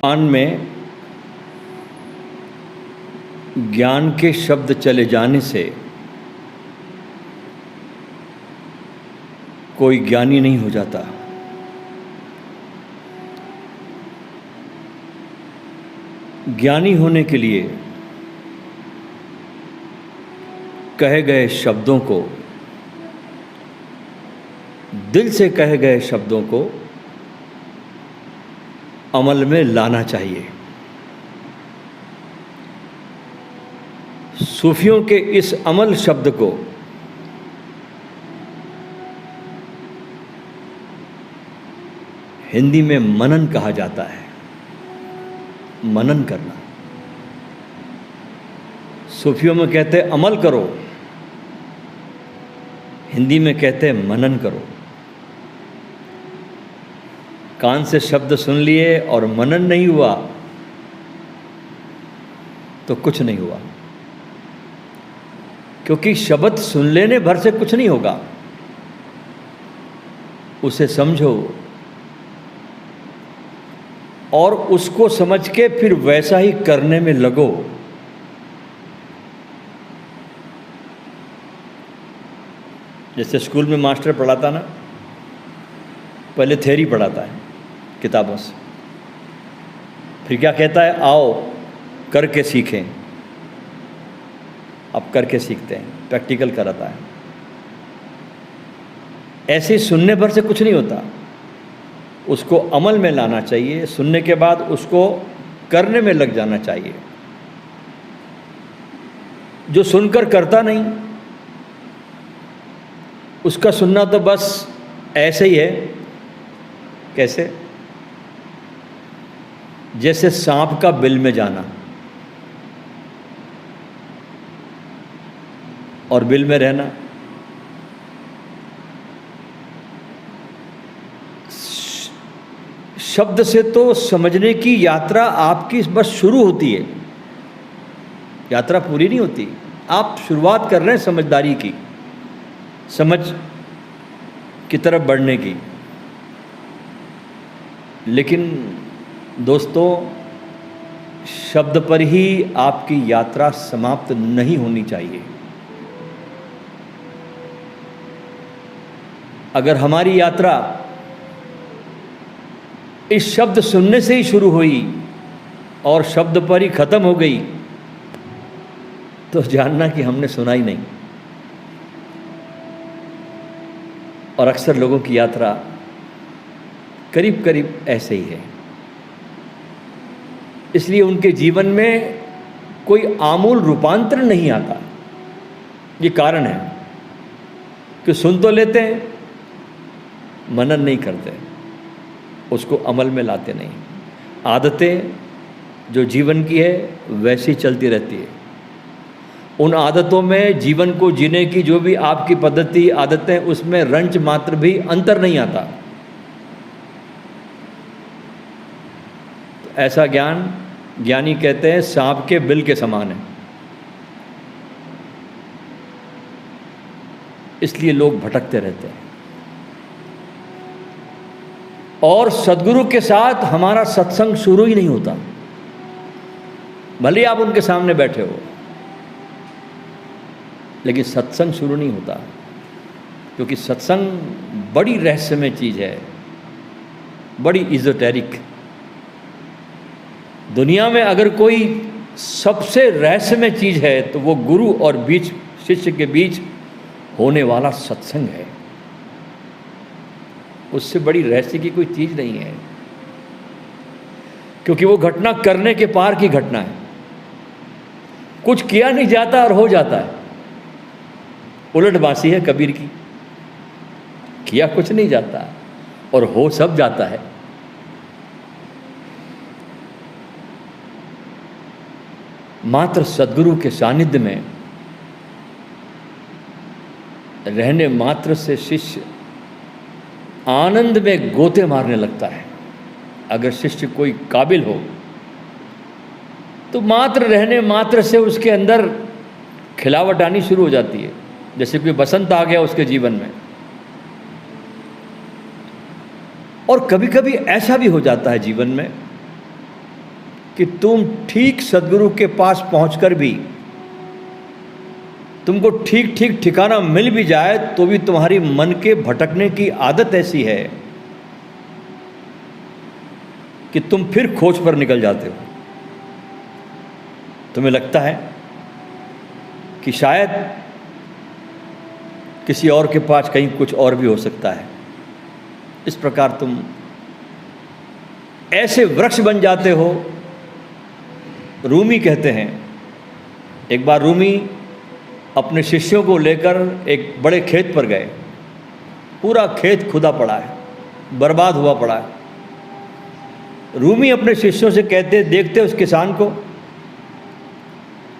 कान में ज्ञान के शब्द चले जाने से कोई ज्ञानी नहीं हो जाता। ज्ञानी होने के लिए कहे गए शब्दों को, दिल से कहे गए शब्दों को अमल में लाना चाहिए। सूफियों के इस अमल शब्द को हिंदी में मनन कहा जाता है। मनन करना, सूफियों में कहते हैं अमल करो, हिंदी में कहते हैं मनन करो। कान से शब्द सुन लिए और मनन नहीं हुआ तो कुछ नहीं हुआ, क्योंकि शब्द सुन लेने भर से कुछ नहीं होगा। उसे समझो और उसको समझ के फिर वैसा ही करने में लगो। जैसे स्कूल में मास्टर पढ़ाता ना, पहले थ्योरी पढ़ाता है किताबों से, फिर क्या कहता है, आओ करके सीखें। अब करके सीखते हैं, प्रैक्टिकल कराता है। ऐसे ही सुनने भर से कुछ नहीं होता, उसको अमल में लाना चाहिए। सुनने के बाद उसको करने में लग जाना चाहिए। जो सुनकर करता नहीं, उसका सुनना तो बस ऐसे ही है। कैसे? जैसे सांप का बिल में जाना और बिल में रहना। शब्द से तो समझने की यात्रा आपकी बस शुरू होती है, यात्रा पूरी नहीं होती। आप शुरुआत कर रहे हैं समझदारी की, समझ की तरफ बढ़ने की। लेकिन दोस्तों, शब्द पर ही आपकी यात्रा समाप्त नहीं होनी चाहिए। अगर हमारी यात्रा इस शब्द सुनने से ही शुरू हुई और शब्द पर ही खत्म हो गई, तो जानना कि हमने सुना ही नहीं। और अक्सर लोगों की यात्रा करीब करीब ऐसे ही है। इसलिए उनके जीवन में कोई आमूल रूपांतरण नहीं आता। ये कारण है कि सुन तो लेते हैं, मनन नहीं करते, उसको अमल में लाते नहीं। आदतें जो जीवन की है वैसी चलती रहती है। उन आदतों में जीवन को जीने की जो भी आपकी पद्धति, आदतें, उसमें रंच मात्र भी अंतर नहीं आता। तो ऐसा ज्ञानी कहते हैं सांप के बिल के समान है। इसलिए लोग भटकते रहते हैं। और सद्गुरु के साथ हमारा सत्संग शुरू ही नहीं होता, भले आप उनके सामने बैठे हो, लेकिन सत्संग शुरू नहीं होता। क्योंकि सत्संग बड़ी रहस्यमय चीज़ है, बड़ी इजोटेरिक। दुनिया में अगर कोई सबसे रहस्यमय चीज़ है तो वो गुरु और शिष्य के बीच होने वाला सत्संग है। उससे बड़ी रहस्य की कोई चीज़ नहीं है, क्योंकि वो घटना करने के पार की घटना है। कुछ किया नहीं जाता और हो जाता है। उलटबासी है कबीर की, किया कुछ नहीं जाता और हो सब जाता है। मात्र सद्गुरु के सानिध्य में रहने मात्र से शिष्य आनंद में गोते मारने लगता है। अगर शिष्य कोई काबिल हो तो मात्र रहने मात्र से उसके अंदर खिलावट आनी शुरू हो जाती है। जैसे कोई बसंत आ गया उसके जीवन में। और कभी कभी ऐसा भी हो जाता है जीवन में कि तुम ठीक सद्गुरु के पास पहुंचकर भी तुमको ठीक ठीक ठिकाना मिल भी जाए तो भी तुम्हारी मन के भटकने की आदत ऐसी है कि तुम फिर खोज पर निकल जाते हो। तुम्हें लगता है कि शायद किसी और के पास कहीं कुछ और भी हो सकता है। इस प्रकार तुम ऐसे वृक्ष बन जाते हो। रूमी कहते हैं, एक बार रूमी अपने शिष्यों को लेकर एक बड़े खेत पर गए। पूरा खेत खुदा पड़ा है, बर्बाद हुआ पड़ा है। रूमी अपने शिष्यों से कहते, देखते उस किसान को,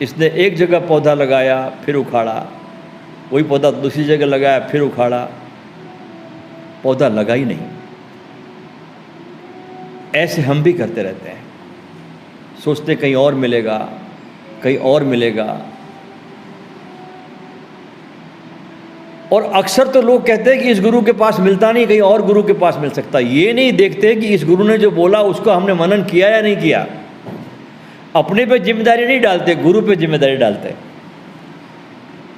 इसने एक जगह पौधा लगाया फिर उखाड़ा, वही पौधा दूसरी जगह लगाया फिर उखाड़ा, पौधा लगा ही नहीं। ऐसे हम भी करते रहते हैं, सोचते कहीं और मिलेगा, कहीं और मिलेगा। और अक्सर तो लोग कहते हैं कि इस गुरु के पास मिलता नहीं, कहीं और गुरु के पास मिल सकता। ये नहीं देखते कि इस गुरु ने जो बोला उसको हमने मनन किया या नहीं किया। अपने पे जिम्मेदारी नहीं डालते, गुरु पे जिम्मेदारी डालते।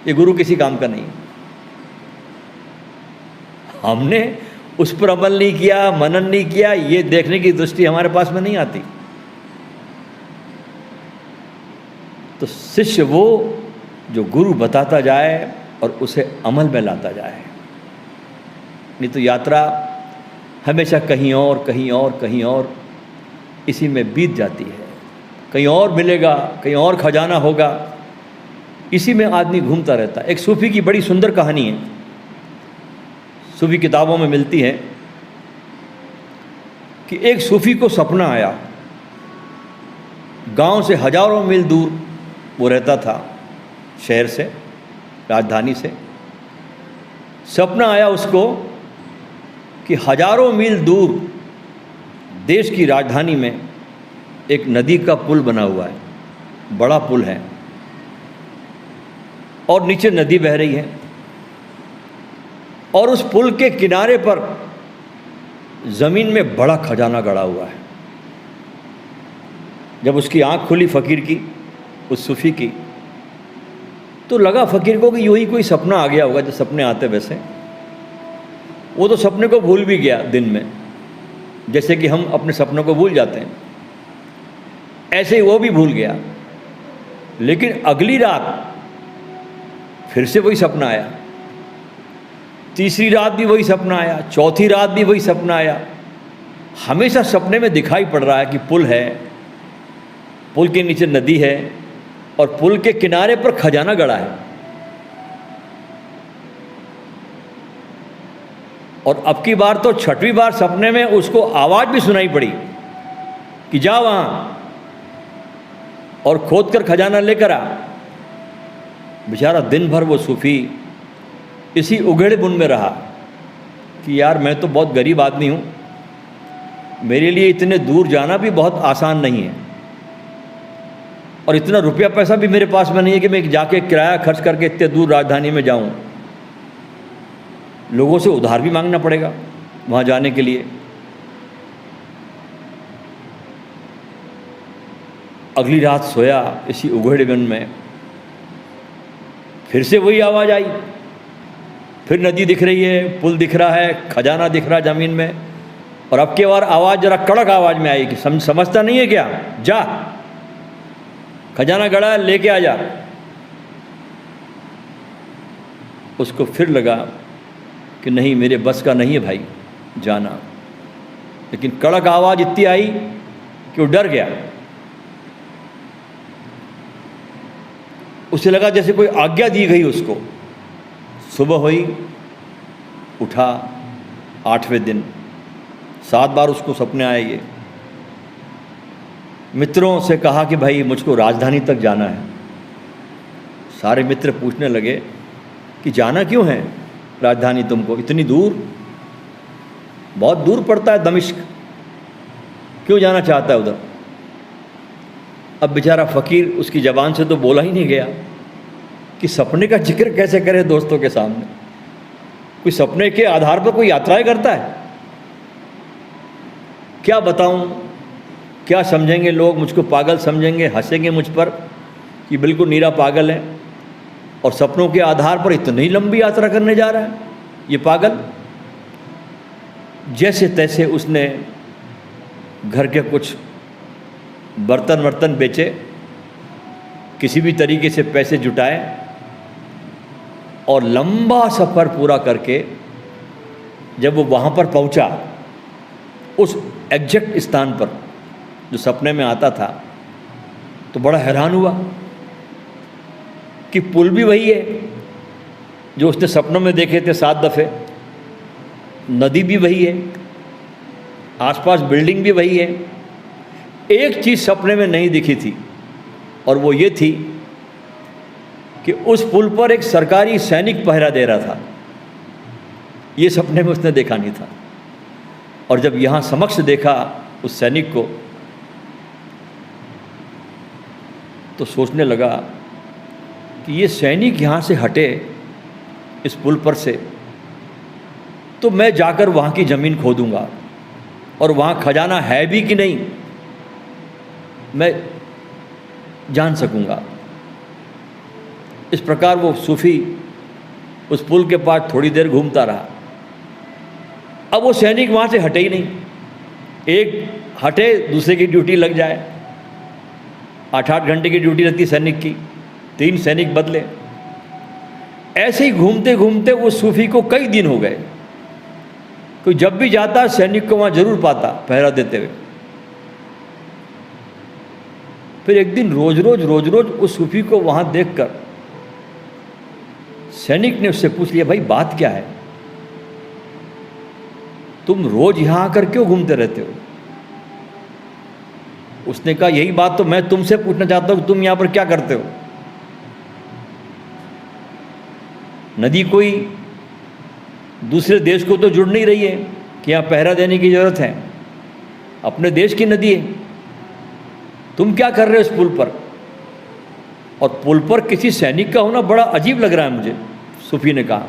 ये गुरु किसी काम का नहीं। हमने उस पर अमल नहीं किया, मनन नहीं किया, ये देखने की दृष्टि हमारे पास में नहीं आती। तो शिष्य वो जो गुरु बताता जाए और उसे अमल में लाता जाए, नहीं तो यात्रा हमेशा कहीं और कहीं और कहीं और इसी में बीत जाती है। कहीं और मिलेगा, कहीं और खजाना होगा, इसी में आदमी घूमता रहता है। एक सूफी की बड़ी सुंदर कहानी है, सूफी किताबों में मिलती है कि एक सूफी को सपना आया। गांव से हजारों मील दूर वो रहता था, शहर से, राजधानी से। सपना आया उसको कि हजारों मील दूर देश की राजधानी में एक नदी का पुल बना हुआ है, बड़ा पुल है, और नीचे नदी बह रही है, और उस पुल के किनारे पर जमीन में बड़ा खजाना गड़ा हुआ है। जब उसकी आंख खुली फकीर की, उस सूफी की, तो लगा फकीर को कि यूं ही कोई सपना आ गया होगा, जो सपने आते वैसे। वो तो सपने को भूल भी गया दिन में, जैसे कि हम अपने सपनों को भूल जाते हैं, ऐसे ही वो भी भूल गया। लेकिन अगली रात फिर से वही सपना आया, तीसरी रात भी वही सपना आया, चौथी रात भी वही सपना आया। हमेशा सपने में दिखाई पड़ रहा है कि पुल है, पुल के नीचे नदी है, और पुल के किनारे पर खजाना गड़ा है। और अब की बार तो छठवीं बार सपने में उसको आवाज़ भी सुनाई पड़ी कि जा वहाँ और खोद कर खजाना लेकर आ। बेचारा दिन भर वो सूफी इसी उघेड़ बुन में रहा कि यार मैं तो बहुत गरीब आदमी हूँ, मेरे लिए इतने दूर जाना भी बहुत आसान नहीं है, और इतना रुपया पैसा भी मेरे पास में नहीं है कि मैं जाके किराया खर्च करके इतने दूर राजधानी में जाऊँ। लोगों से उधार भी मांगना पड़ेगा वहाँ जाने के लिए। अगली रात सोया इसी उघेड़बन में, फिर से वही आवाज़ आई। फिर नदी दिख रही है, पुल दिख रहा है, खजाना दिख रहा है ज़मीन में, और अब की बार आवाज़ जरा कड़क आवाज़ में आई कि समझता नहीं है क्या, जा खजाना गड़ा है, लेके आ जा। उसको फिर लगा कि नहीं, मेरे बस का नहीं है भाई जाना। लेकिन कड़क आवाज़ इतनी आई कि वो डर गया। उसे लगा जैसे कोई आज्ञा दी गई उसको। सुबह हुई, उठा, 8वें दिन 7 बार उसको सपने आए ये। मित्रों से कहा कि भाई मुझको राजधानी तक जाना है। सारे मित्र पूछने लगे कि जाना क्यों है राजधानी तुमको, इतनी दूर, बहुत दूर पड़ता है दमिश्क, क्यों जाना चाहता है उधर। अब बेचारा फ़कीर, उसकी ज़बान से तो बोला ही नहीं गया कि सपने का जिक्र कैसे करे दोस्तों के सामने। कोई सपने के आधार पर कोई यात्राएं करता है, क्या बताऊं। क्या समझेंगे लोग, मुझको पागल समझेंगे, हंसेंगे मुझ पर कि बिल्कुल नीरा पागल है, और सपनों के आधार पर इतनी लंबी यात्रा करने जा रहा है ये पागल। जैसे तैसे उसने घर के कुछ बर्तन वर्तन बेचे, किसी भी तरीके से पैसे जुटाए, और लंबा सफ़र पूरा करके जब वो वहाँ पर पहुँचा, उस एग्जैक्ट स्थान पर जो सपने में आता था, तो बड़ा हैरान हुआ कि पुल भी वही है जो उसने सपनों में देखे थे 7 दफ़े, नदी भी वही है, आसपास बिल्डिंग भी वही है। एक चीज़ सपने में नहीं दिखी थी, और वो ये थी कि उस पुल पर एक सरकारी सैनिक पहरा दे रहा था। ये सपने में उसने देखा नहीं था। और जब यहाँ समक्ष देखा उस सैनिक को, तो सोचने लगा कि ये सैनिक यहाँ से हटे इस पुल पर से, तो मैं जाकर वहाँ की ज़मीन खोदूँगा, और वहाँ खजाना है भी कि नहीं मैं जान सकूँगा। इस प्रकार वो सूफ़ी उस पुल के पास थोड़ी देर घूमता रहा। अब वो सैनिक वहाँ से हटे ही नहीं। एक हटे, दूसरे की ड्यूटी लग जाए। 8-8 घंटे की ड्यूटी रहती सैनिक की, 3 सैनिक बदले। ऐसे ही घूमते घूमते वो सूफ़ी को कई दिन हो गए। कोई जब भी जाता सैनिक को वहाँ जरूर पाता पहरा देते हुए। फिर एक दिन रोज रोज उस सूफ़ी को वहाँ देखकर सैनिक ने उससे पूछ लिया, भाई बात क्या है, तुम रोज यहाँ आकर क्यों घूमते रहते हो? उसने कहा, यही बात तो मैं तुमसे पूछना चाहता हूँ कि तुम यहाँ पर क्या करते हो? नदी कोई दूसरे देश को तो जुड़ नहीं रही है कि यहाँ पहरा देने की ज़रूरत है, अपने देश की नदी है। तुम क्या कर रहे हो इस पुल पर? और पुल पर किसी सैनिक का होना बड़ा अजीब लग रहा है मुझे, सूफी ने कहा।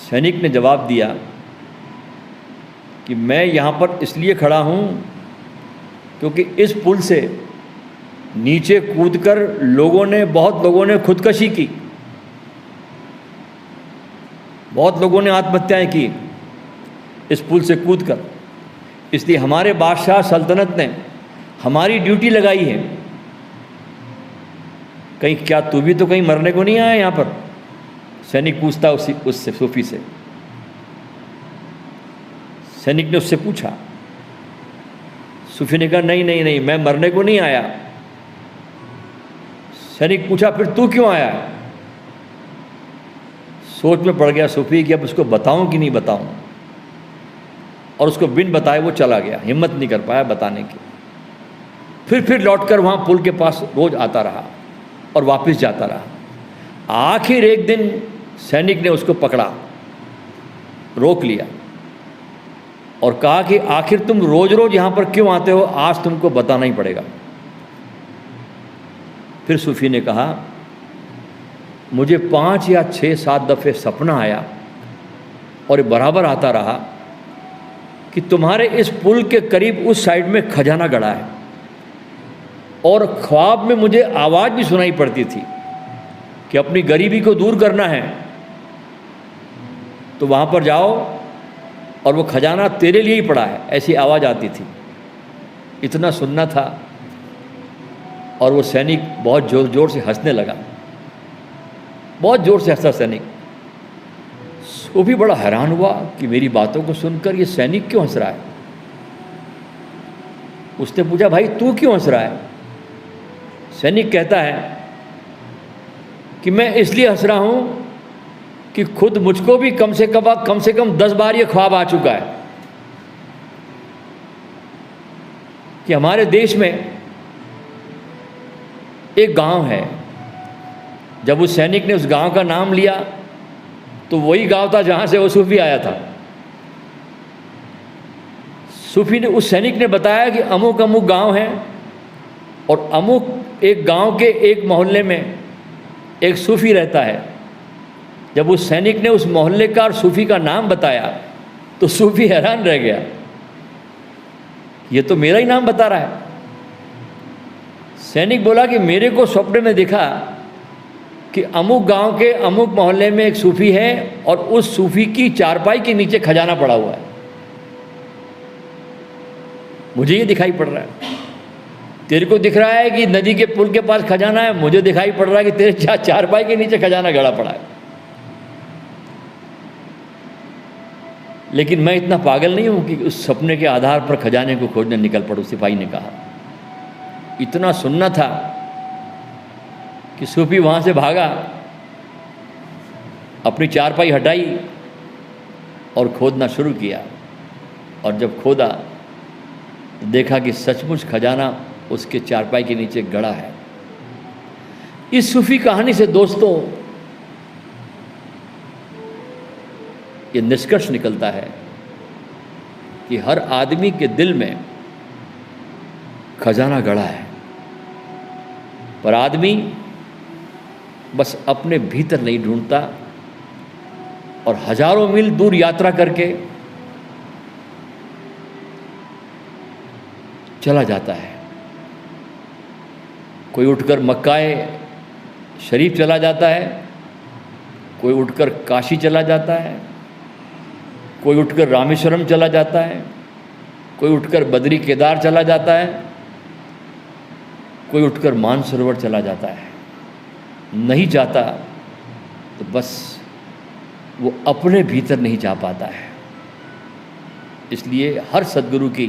सैनिक ने जवाब दिया कि मैं यहाँ पर इसलिए खड़ा हूँ क्योंकि इस पुल से नीचे कूदकर बहुत लोगों ने खुदकशी की, बहुत लोगों ने आत्महत्याएं की इस पुल से कूदकर। इसलिए हमारे बादशाह सल्तनत ने हमारी ड्यूटी लगाई है। कहीं क्या तू भी तो कहीं मरने को नहीं आया यहाँ पर? सैनिक पूछता उससे सूफी से। सैनिक ने उससे पूछा, सूफी ने कहा, नहीं नहीं नहीं, मैं मरने को नहीं आया। सैनिक पूछा, फिर तू क्यों आया? सोच में पड़ गया सूफी कि अब उसको बताऊं कि नहीं बताऊं, और उसको बिन बताए वो चला गया, हिम्मत नहीं कर पाया बताने की। फिर लौटकर वहाँ पुल के पास रोज आता रहा और वापस जाता रहा। आखिर एक दिन सैनिक ने उसको पकड़ा, रोक लिया और कहा कि आखिर तुम रोज रोज यहाँ पर क्यों आते हो? आज तुमको बताना ही पड़ेगा। फिर सूफी ने कहा, मुझे 5 या 6-7 दफ़े सपना आया और बराबर आता रहा कि तुम्हारे इस पुल के करीब उस साइड में खजाना गड़ा है, और ख्वाब में मुझे आवाज़ भी सुनाई पड़ती थी कि अपनी गरीबी को दूर करना है तो वहाँ पर जाओ और वो खजाना तेरे लिए ही पड़ा है, ऐसी आवाज़ आती थी। इतना सुनना था। और वो सैनिक बहुत ज़ोर ज़ोर से हंसने लगा, बहुत ज़ोर से हंसा सैनिक। वो भी बड़ा हैरान हुआ कि मेरी बातों को सुनकर ये सैनिक क्यों हंस रहा है। उसने पूछा, भाई तू क्यों हंस रहा है? सैनिक कहता है कि मैं इसलिए हंस रहा हूँ कि खुद मुझको भी कम से कम 10 बार ये ख्वाब आ चुका है कि हमारे देश में एक गांव है। जब उस सैनिक ने उस गांव का नाम लिया तो वही गांव था जहां से वो सूफी आया था। सूफी ने, उस सैनिक ने बताया कि अमुक अमुक गांव है, और अमुक एक गांव के एक मोहल्ले में एक सूफी रहता है। जब उस सैनिक ने उस मोहल्ले का और सूफी का नाम बताया तो सूफी हैरान रह गया ये तो मेरा ही नाम बता रहा है। सैनिक बोला कि मेरे को स्वप्न में दिखा कि अमुक गांव के अमुक मोहल्ले में एक सूफी है और उस सूफी की चारपाई के नीचे खजाना पड़ा हुआ है। मुझे ये दिखाई पड़ रहा है। तेरे को दिख रहा है कि नदी के पुल के पास खजाना है, मुझे दिखाई पड़ रहा है कि तेरे चारपाई के नीचे खजाना गड़ा पड़ा है। लेकिन मैं इतना पागल नहीं हूं कि उस सपने के आधार पर खजाने को खोजने निकल पड़ूं। सिपाही ने कहा। इतना सुनना था कि सूफी वहां से भागा, अपनी चारपाई हटाई और खोदना शुरू किया। और जब खोदा देखा कि सचमुच खजाना उसके चारपाई के नीचे गड़ा है। इस सूफी कहानी से दोस्तों ये निष्कर्ष निकलता है कि हर आदमी के दिल में खजाना गड़ा है, पर आदमी बस अपने भीतर नहीं ढूंढता और हजारों मील दूर यात्रा करके चला जाता है। कोई उठकर मक्काए शरीफ चला जाता है, कोई उठकर काशी चला जाता है, कोई उठकर रामेश्वरम चला जाता है, कोई उठकर बद्री केदार चला जाता है, कोई उठकर मानसरोवर चला जाता है। नहीं जाता तो बस वो अपने भीतर नहीं जा पाता है। इसलिए हर सद्गुरु की,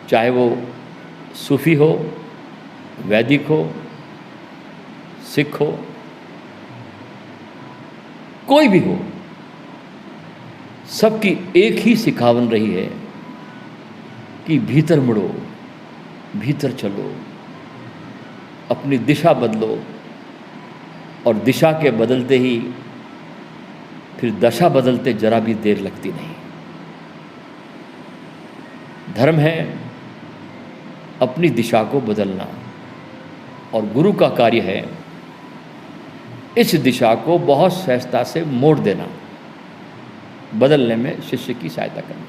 चाहे वो सूफी हो, वैदिक हो, सिख हो, कोई भी हो, सबकी एक ही सिखावन रही है कि भीतर मुड़ो, भीतर चलो, अपनी दिशा बदलो और दिशा के बदलते ही फिर दशा बदलते जरा भी देर लगती नहीं। धर्म है अपनी दिशा को बदलना और गुरु का कार्य है इस दिशा को बहुत सहजता से मोड़ देना, बदलने में शिष्य की सहायता करना।